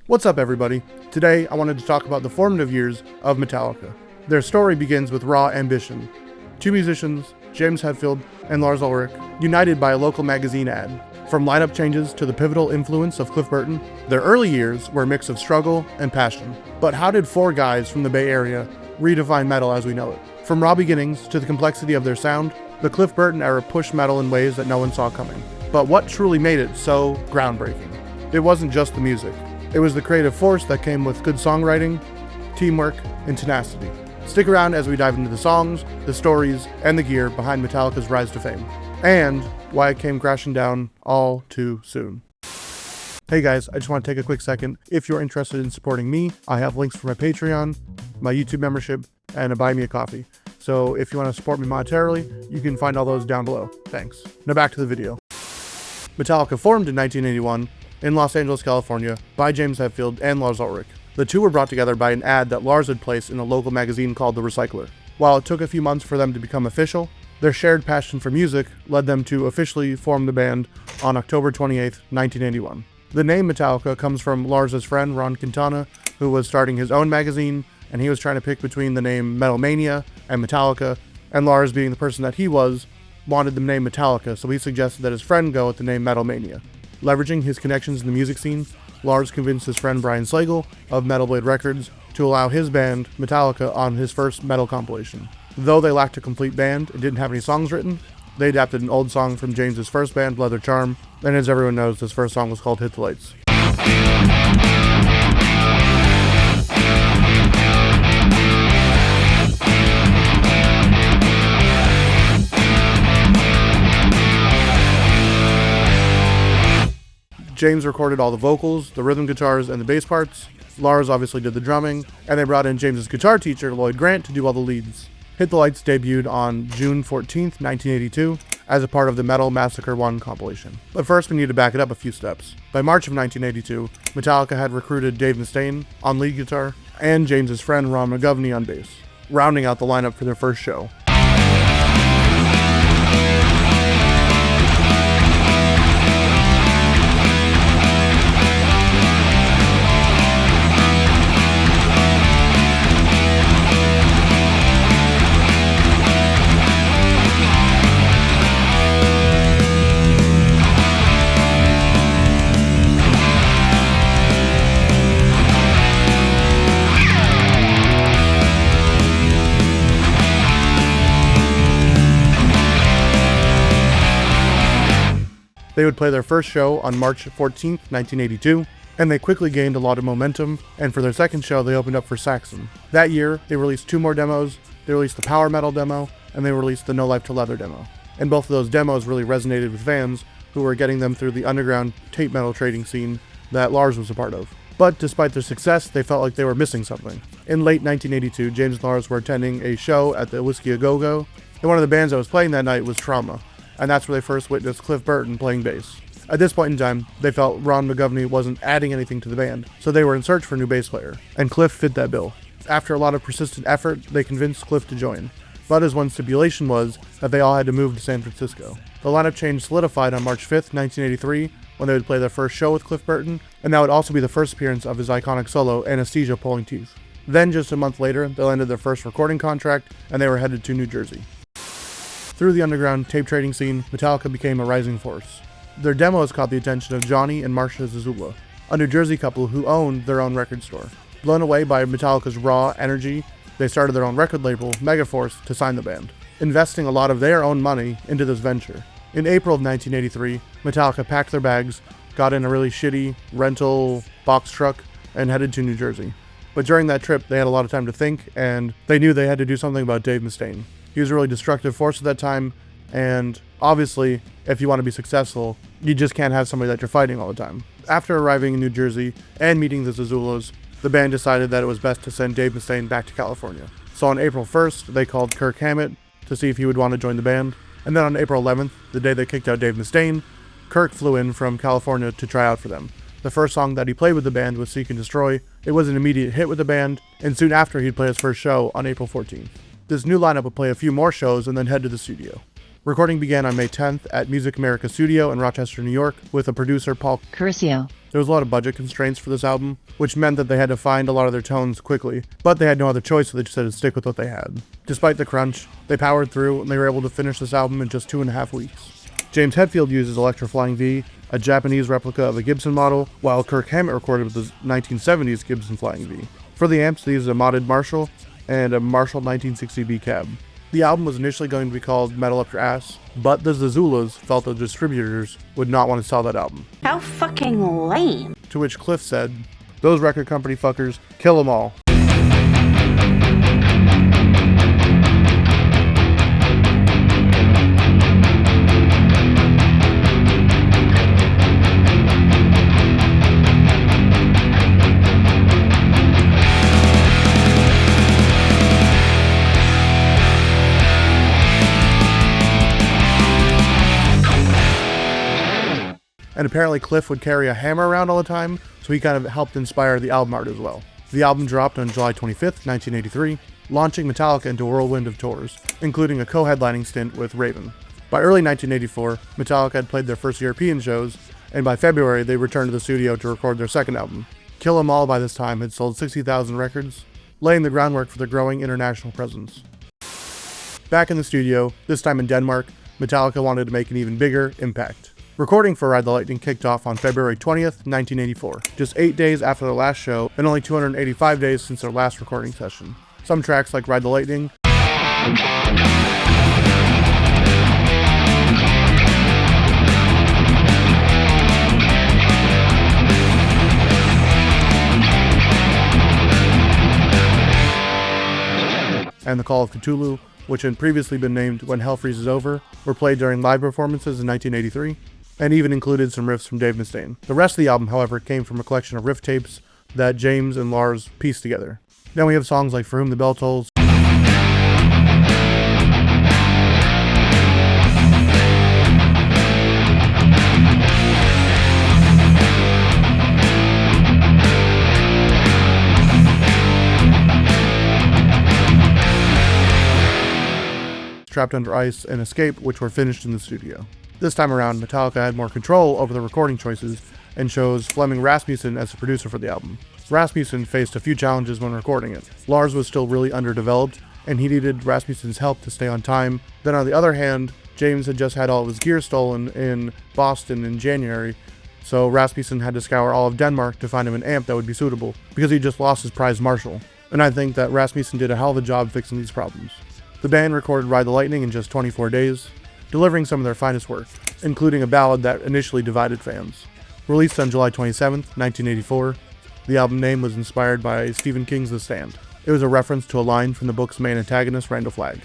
What's up, everybody? Today, I wanted to talk about the formative years of Metallica. Their story begins with raw ambition. Two musicians, James Hetfield and Lars Ulrich, united by a local magazine ad. From lineup changes to the pivotal influence of Cliff Burton, their early years were a mix of struggle and passion. But how did four guys from the Bay Area redefine metal as we know it? From raw beginnings to the complexity of their sound, the Cliff Burton era pushed metal in ways that no one saw coming. But what truly made it so groundbreaking? It wasn't just the music. It was the creative force that came with good songwriting, teamwork, and tenacity. Stick around as we dive into the songs, the stories, and the gear behind Metallica's rise to fame, and why it came crashing down all too soon. Hey guys, I just want to take a quick second. If you're interested in supporting me, I have links for my Patreon, my YouTube membership, and a Buy Me a Coffee. So if you want to support me monetarily, you can find all those down below. Thanks. Now back to the video. Metallica formed in 1981 in Los Angeles, California, by James Hetfield and Lars Ulrich. The two were brought together by an ad that Lars had placed in a local magazine called The Recycler. While it took a few months for them to become official, their shared passion for music led them to officially form the band on October 28, 1981. The name Metallica comes from Lars' friend Ron Quintana, who was starting his own magazine, and he was trying to pick between the name Metal Mania and Metallica, and Lars, being the person that he was, wanted the name Metallica, so he suggested that his friend go with the name Metal Mania. Leveraging his connections in the music scene, Lars convinced his friend Brian Slagle of Metal Blade Records to allow his band, Metallica, on his first metal compilation. Though they lacked a complete band and didn't have any songs written, they adapted an old song from James's first band, Leather Charm, and as everyone knows, this first song was called Hit the Lights. James recorded all the vocals, the rhythm guitars, and the bass parts. Lars obviously did the drumming, and they brought in James's guitar teacher, Lloyd Grant, to do all the leads. Hit the Lights debuted on June 14th, 1982, as a part of the Metal Massacre 1 compilation. But first, we need to back it up a few steps. By March of 1982, Metallica had recruited Dave Mustaine on lead guitar, and James's friend Ron McGovney on bass, rounding out the lineup for their first show. They would play their first show on March 14th, 1982, and they quickly gained a lot of momentum, and for their second show, they opened up for Saxon. That year, they released two more demos. They released the Power Metal demo, and they released the No Life to Leather demo. And both of those demos really resonated with fans who were getting them through the underground tape metal trading scene that Lars was a part of. But despite their success, they felt like they were missing something. In late 1982, James and Lars were attending a show at the Whiskey A Go Go, and one of the bands that was playing that night was Trauma. And that's where they first witnessed Cliff Burton playing bass. At this point in time, they felt Ron McGovney wasn't adding anything to the band, so they were in search for a new bass player, and Cliff fit that bill. After a lot of persistent effort, they convinced Cliff to join, but his one stipulation was that they all had to move to San Francisco. The lineup change solidified on March 5th, 1983, when they would play their first show with Cliff Burton, and that would also be the first appearance of his iconic solo, Anesthesia Pulling Teeth. Then, just a month later, they landed their first recording contract, and they were headed to New Jersey. Through the underground tape trading scene, Metallica became a rising force. Their demos caught the attention of Johnny and Marcia Zazula, a New Jersey couple who owned their own record store. Blown away by Metallica's raw energy, they started their own record label, Megaforce, to sign the band, investing a lot of their own money into this venture. In April of 1983, Metallica packed their bags, got in a really shitty rental box truck, and headed to New Jersey. But during that trip, they had a lot of time to think, and they knew they had to do something about Dave Mustaine. He was a really destructive force at that time, and obviously, if you want to be successful, you just can't have somebody that you're fighting all the time. After arriving in New Jersey and meeting the Zazulas, the band decided that it was best to send Dave Mustaine back to California. So on April 1st, they called Kirk Hammett to see if he would want to join the band. And then on April 11th, the day they kicked out Dave Mustaine, Kirk flew in from California to try out for them. The first song that he played with the band was Seek and Destroy. It was an immediate hit with the band, and soon after he'd play his first show on April 14th. This new lineup would play a few more shows and then head to the studio. Recording began on May 10th at Music America Studio in Rochester, New York, with a producer, Paul Curcio. There was a lot of budget constraints for this album, which meant that they had to find a lot of their tones quickly, but they had no other choice, so they just had to stick with what they had. Despite the crunch, they powered through, and they were able to finish this album in just 2.5 weeks. James Hetfield uses Electro Flying V, a Japanese replica of a Gibson model, while Kirk Hammett recorded with the 1970s Gibson Flying V. For the amps, they used a modded Marshall and a Marshall 1960B cab. The album was initially going to be called Metal Up Your Ass, but the Zazulas felt the distributors would not want to sell that album. How fucking lame. To which Cliff said, "Those record company fuckers, kill them all." And apparently Cliff would carry a hammer around all the time, so he kind of helped inspire the album art as well. The album dropped on July 25th, 1983, launching Metallica into a whirlwind of tours, including a co-headlining stint with Raven. By early 1984, Metallica had played their first European shows, and by February they returned to the studio to record their second album. Kill 'Em All by this time had sold 60,000 records, laying the groundwork for their growing international presence. Back in the studio, this time in Denmark, Metallica wanted to make an even bigger impact. Recording for Ride the Lightning kicked off on February 20th, 1984, just 8 days after their last show and only 285 days since their last recording session. Some tracks like Ride the Lightning and The Call of Cthulhu, which had previously been named When Hell Freezes Over, were played during live performances in 1983, and even included some riffs from Dave Mustaine. The rest of the album, however, came from a collection of riff tapes that James and Lars pieced together. Then we have songs like For Whom the Bell Tolls, Trapped Under Ice, and Escape, which were finished in the studio. This time around, Metallica had more control over the recording choices and chose Flemming Rasmussen as the producer for the album. Rasmussen faced a few challenges when recording it. Lars was still really underdeveloped, and he needed Rasmussen's help to stay on time. Then on the other hand, James had just had all of his gear stolen in Boston in January, so Rasmussen had to scour all of Denmark to find him an amp that would be suitable, because he just lost his prized Marshall. And I think that Rasmussen did a hell of a job fixing these problems. The band recorded Ride the Lightning in just 24 days, delivering some of their finest work, including a ballad that initially divided fans. Released on July 27th, 1984, the album name was inspired by Stephen King's The Stand. It was a reference to a line from the book's main antagonist, Randall Flagg.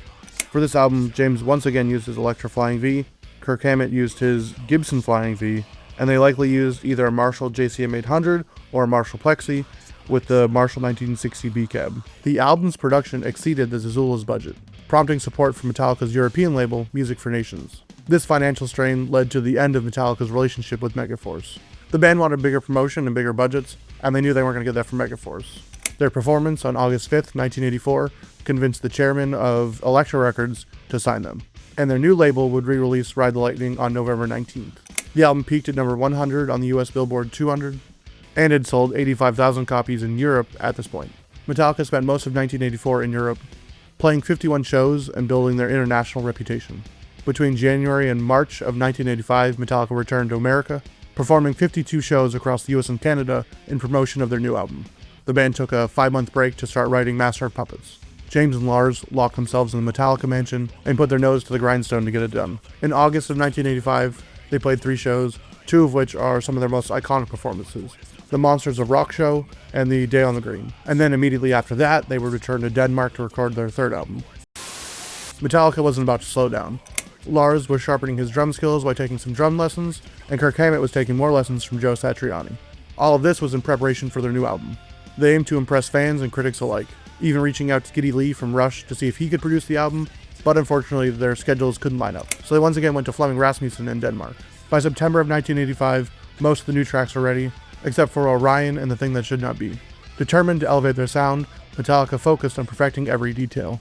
For this album, James once again used his Electro Flying V, Kirk Hammett used his Gibson Flying V, and they likely used either a Marshall JCM 800 or a Marshall Plexi with the Marshall 1960B cab. The album's production exceeded the Zazula's budget, prompting support from Metallica's European label, Music for Nations. This financial strain led to the end of Metallica's relationship with Megaforce. The band wanted bigger promotion and bigger budgets, and they knew they weren't going to get that from Megaforce. Their performance on August 5th, 1984, convinced the chairman of Elektra Records to sign them, and their new label would re-release Ride the Lightning on November 19th. The album peaked at number 100 on the US Billboard 200, and had sold 85,000 copies in Europe at this point. Metallica spent most of 1984 in Europe, playing 51 shows and building their international reputation. Between January and March of 1985, Metallica returned to America, performing 52 shows across the US and Canada in promotion of their new album. The band took a 5-month break to start writing Master of Puppets. James and Lars locked themselves in the Metallica mansion and put their nose to the grindstone to get it done. In August of 1985, they played 3 shows, 2 of which are some of their most iconic performances: the Monsters of Rock show and the Day on the Green. And then immediately after that, they would return to Denmark to record their third album. Metallica wasn't about to slow down. Lars was sharpening his drum skills by taking some drum lessons, and Kirk Hammett was taking more lessons from Joe Satriani. All of this was in preparation for their new album. They aimed to impress fans and critics alike, even reaching out to Geddy Lee from Rush to see if he could produce the album, but unfortunately their schedules couldn't line up, so they once again went to Flemming Rasmussen in Denmark. By September of 1985, most of the new tracks were ready, except for Orion and The Thing That Should Not Be. Determined to elevate their sound, Metallica focused on perfecting every detail.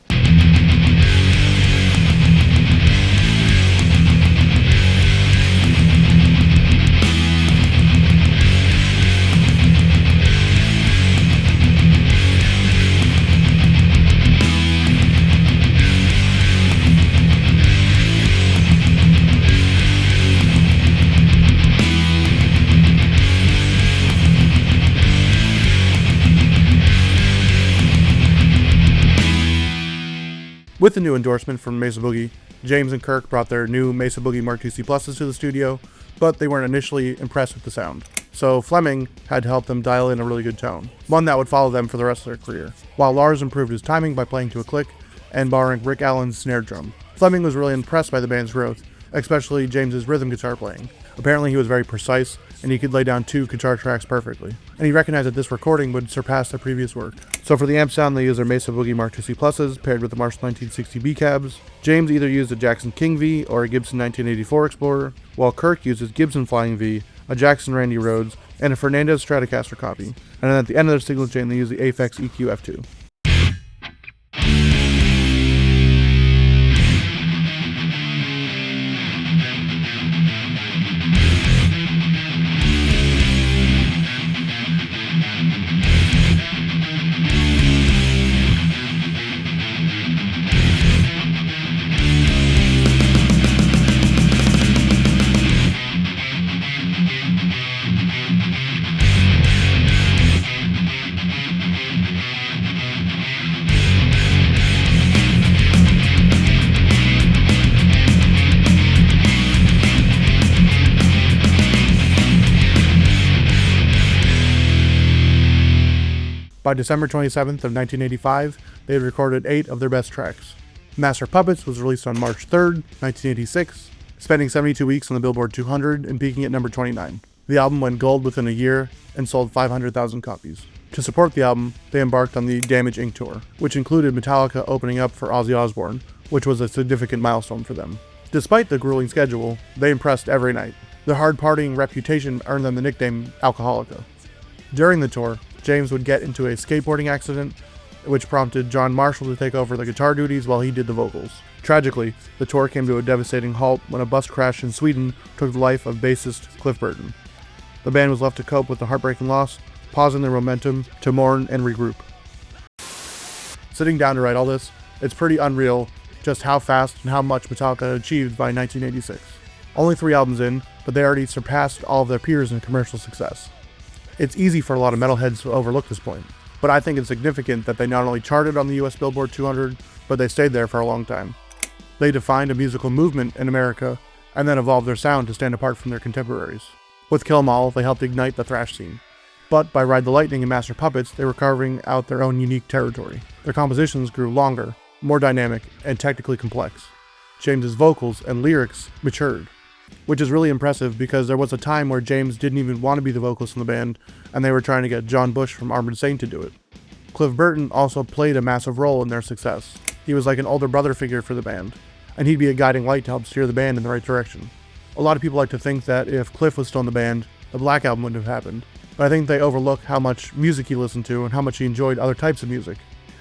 With the new endorsement from Mesa Boogie, James and Kirk brought their new Mesa Boogie Mark IIc Pluses to the studio, but they weren't initially impressed with the sound. So Fleming had to help them dial in a really good tone, one that would follow them for the rest of their career, while Lars improved his timing by playing to a click and borrowing Rick Allen's snare drum. Fleming was really impressed by the band's growth, especially James's rhythm guitar playing. Apparently he was very precise, and he could lay down 2 guitar tracks perfectly, and he recognized that this recording would surpass their previous work. So for the amp sound, they used their Mesa Boogie Mark IIc Pluses paired with the Marshall 1960 B cabs. James either used a Jackson King V or a Gibson 1984 Explorer, while Kirk used his Gibson Flying V, a Jackson Randy Rhodes, and a Fernandez Stratocaster copy. And then at the end of their signal chain, they used the Aphex EQ F2. By December 27th of 1985, they had recorded 8 of their best tracks. Master Puppets was released on March 3rd, 1986, spending 72 weeks on the Billboard 200 and peaking at number 29. The album went gold within a year and sold 500,000 copies. To support the album, they embarked on the Damage Inc. tour, which included Metallica opening up for Ozzy Osbourne, which was a significant milestone for them. Despite the grueling schedule, they impressed every night. Their hard-partying reputation earned them the nickname Alcoholica. During the tour, James would get into a skateboarding accident, which prompted John Marshall to take over the guitar duties while he did the vocals. Tragically, the tour came to a devastating halt when a bus crash in Sweden took the life of bassist Cliff Burton. The band was left to cope with the heartbreaking loss, pausing their momentum to mourn and regroup. Sitting down to write all this, it's pretty unreal just how fast and how much Metallica had achieved by 1986. Only 3 albums in, but they already surpassed all of their peers in commercial success. It's easy for a lot of metalheads to overlook this point, but I think it's significant that they not only charted on the US Billboard 200, but they stayed there for a long time. They defined a musical movement in America, and then evolved their sound to stand apart from their contemporaries. With Kill 'Em All, they helped ignite the thrash scene. But by Ride the Lightning and Master Puppets, they were carving out their own unique territory. Their compositions grew longer, more dynamic, and technically complex. James's vocals and lyrics matured, which is really impressive because there was a time where James didn't even want to be the vocalist in the band, and they were trying to get John Bush from Armored Saint to do it. Cliff Burton also played a massive role in their success. He was like an older brother figure for the band, and he'd be a guiding light to help steer the band in the right direction. A lot of people like to think that if Cliff was still in the band, the Black Album wouldn't have happened, but I think they overlook how much music he listened to and how much he enjoyed other types of music.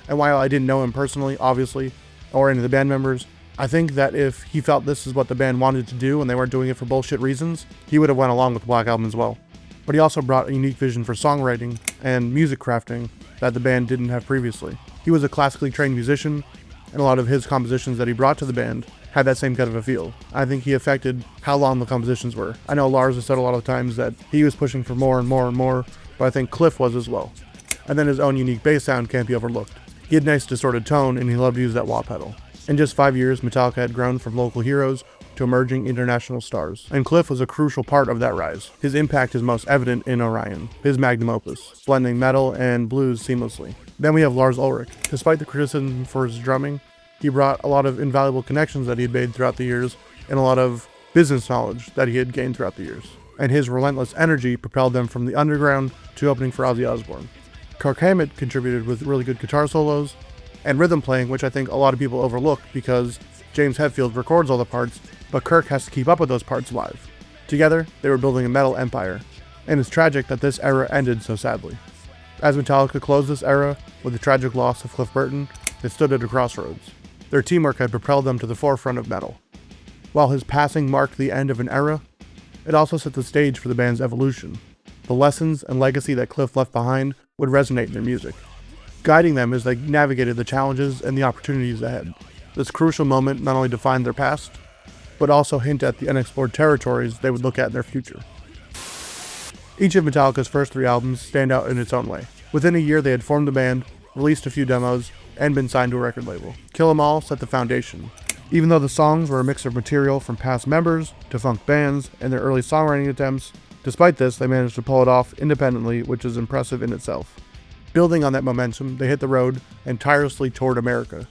And while I didn't know him personally, obviously, or any of the band members, I think that if he felt this is what the band wanted to do and they weren't doing it for bullshit reasons, he would have went along with the Black Album as well. But he also brought a unique vision for songwriting and music crafting that the band didn't have previously. He was a classically trained musician, and a lot of his compositions that he brought to the band had that same kind of a feel. I think he affected how long the compositions were. I know Lars has said a lot of times that he was pushing for more and more and more, but I think Cliff was as well. And then his own unique bass sound can't be overlooked. He had a nice distorted tone, and he loved to use that wah pedal. In just 5 years, Metallica had grown from local heroes to emerging international stars, and Cliff was a crucial part of that rise. His impact is most evident in Orion, his magnum opus, blending metal and blues seamlessly. Then we have Lars Ulrich. Despite the criticism for his drumming, he brought a lot of invaluable connections that he had made throughout the years, and a lot of business knowledge that he had gained throughout the years. And his relentless energy propelled them from the underground to opening for Ozzy Osbourne. Kirk Hammett contributed with really good guitar solos, and rhythm playing, which I think a lot of people overlook because James Hetfield records all the parts, but Kirk has to keep up with those parts live. Together, they were building a metal empire, and it's tragic that this era ended so sadly. As Metallica closed this era with the tragic loss of Cliff Burton, they stood at a crossroads. Their teamwork had propelled them to the forefront of metal. While his passing marked the end of an era, it also set the stage for the band's evolution. The lessons and legacy that Cliff left behind would resonate in their music, guiding them as they navigated the challenges and the opportunities ahead. This crucial moment not only defined their past, but also hint at the unexplored territories they would look at in their future. Each of Metallica's first 3 albums stand out in its own way. Within a year, they had formed the band, released a few demos, and been signed to a record label. Kill 'Em All set the foundation. Even though the songs were a mix of material from past members, defunct bands, and their early songwriting attempts, despite this, they managed to pull it off independently, which is impressive in itself. Building on that momentum, they hit the road and tirelessly toured America.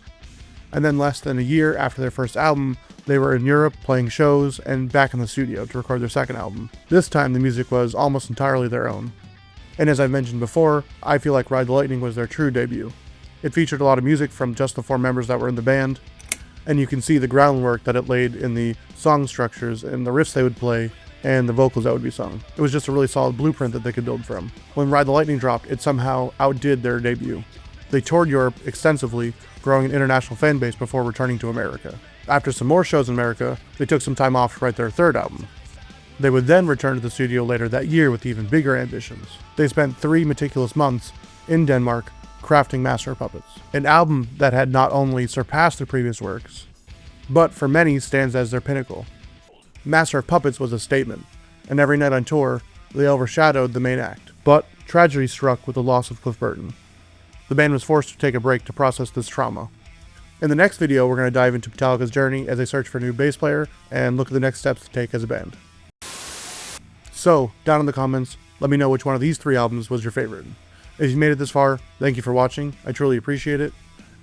And then less than a year after their first album, they were in Europe playing shows and back in the studio to record their second album. This time the music was almost entirely their own. And as I've mentioned before, I feel like Ride the Lightning was their true debut. It featured a lot of music from just the 4 members that were in the band, and you can see the groundwork that it laid in the song structures and the riffs they would play and the vocals that would be sung. It was just a really solid blueprint that they could build from. When Ride the Lightning dropped, it somehow outdid their debut. They toured Europe extensively, growing an international fan base before returning to America. After some more shows in America, they took some time off to write their third album. They would then return to the studio later that year with even bigger ambitions. They spent 3 meticulous months in Denmark crafting Master of Puppets, an album that had not only surpassed their previous works, but for many stands as their pinnacle. Master of Puppets was a statement, and every night on tour, they overshadowed the main act. But tragedy struck with the loss of Cliff Burton. The band was forced to take a break to process this trauma. In the next video, we're going to dive into Metallica's journey as they search for a new bass player and look at the next steps to take as a band. So, down in the comments, let me know which one of these 3 albums was your favorite. If you made it this far, thank you for watching, I truly appreciate it.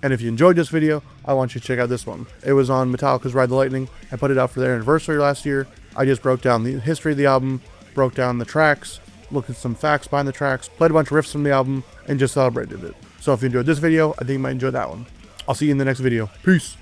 And if you enjoyed this video, I want you to check out this one. It was on Metallica's Ride the Lightning. I put it out for their anniversary last year. I just broke down the history of the album, broke down the tracks, looked at some facts behind the tracks, played a bunch of riffs from the album, and just celebrated it. So if you enjoyed this video, I think you might enjoy that one. I'll see you in the next video. Peace!